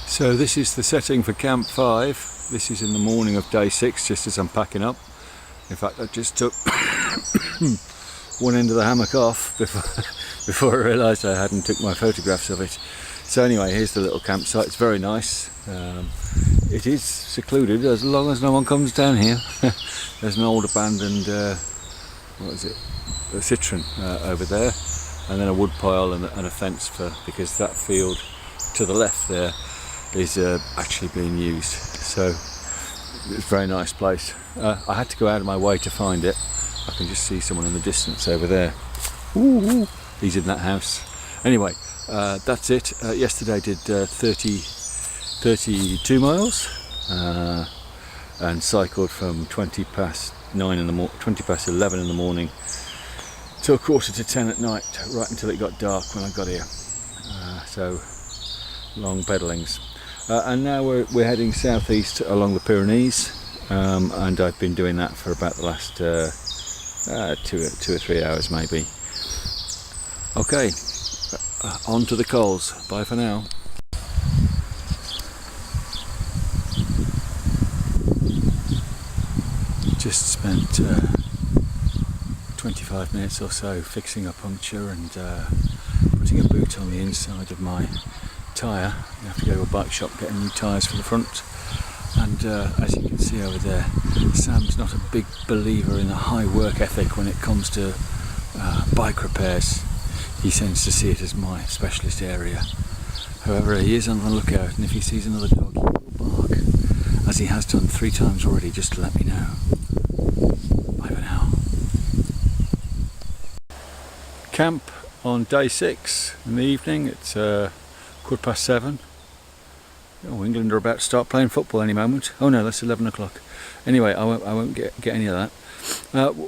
So this is the setting for Camp 5. This is in the morning of day 6, just as I'm packing up. In fact, I just took one end of the hammock off before I realised I hadn't took my photographs of it. So anyway, here's the little campsite. It's very nice. It is secluded as long as no one comes down here. There's an old abandoned, what is it, a citron over there, and then a wood pile and a fence because that field to the left there is actually being used. So it's a very nice place. I had to go out of my way to find it. I can just see someone in the distance over there. Ooh, he's in that house. Anyway, that's it. Yesterday I did 32 miles and cycled from 20 past 11 in the morning till 9:45 at night, right until it got dark when I got here. So long pedallings. And now we're heading southeast along the Pyrenees, and I've been doing that for about the last 2 or 3 hours maybe. Okay, on to the coals. Bye for now. Just spent 25 minutes or so fixing a puncture and putting a boot on the inside of my tyre. You have to go to a bike shop getting new tyres for the front, and as you can see over there, Sam's not a big believer in a high work ethic when it comes to bike repairs. He tends to see it as my specialist area. However, he is on the lookout, and if he sees another dog he will bark, as he has done 3 times already, just to let me know. Bye for now. Camp on day 6 in the evening. It's 7:15. Oh, England are about to start playing football any moment. Oh no, that's 11 o'clock. Anyway, I won't get any of that.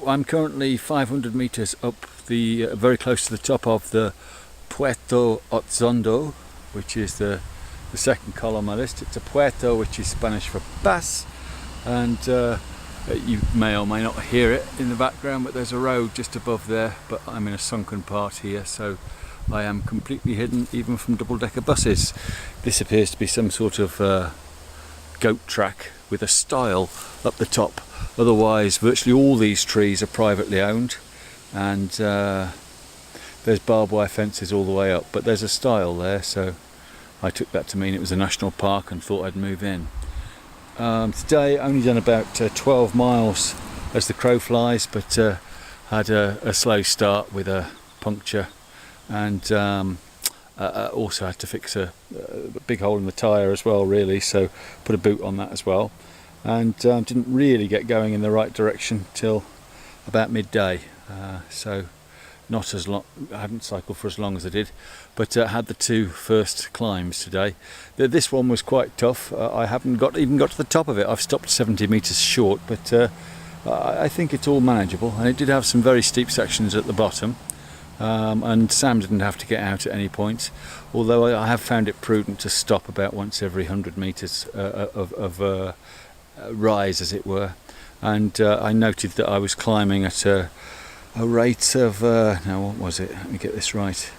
I'm currently 500 metres up very close to the top of the Puerto Otzondo, which is the second col on my list. It's a puerto, which is Spanish for pass, and you may or may not hear it in the background, but there's a road just above there, but I'm in a sunken part here, so I am completely hidden even from double-decker buses. This appears to be some sort of goat track with a stile up the top. Otherwise, virtually all these trees are privately owned, and there's barbed wire fences all the way up, but there's a stile there, so I took that to mean it was a national park and thought I'd move in. Today I only done about 12 miles as the crow flies, but had a slow start with a puncture, and also had to fix a big hole in the tyre as well, really, so put a boot on that as well, and didn't really get going in the right direction till about midday, so not as long. I haven't cycled for as long as I did, but had the 2 first climbs today. This one was quite tough. I haven't even got to the top of it. I've stopped 70 metres short, but I think it's all manageable, and it did have some very steep sections at the bottom. And Sam didn't have to get out at any point, although I have found it prudent to stop about once every 100 metres of rise, as it were. And I noted that I was climbing at a rate of, now what was it, let me get this right,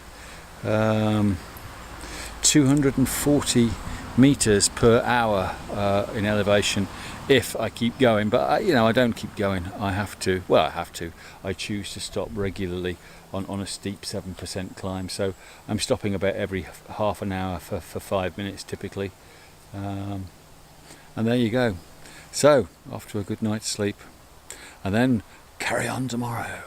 240 metres per hour in elevation if I keep going, but I don't keep going. I have to. I choose to stop regularly on a steep 7% climb, so I'm stopping about every half an hour for 5 minutes typically, and there you go. So off to a good night's sleep, and then carry on tomorrow.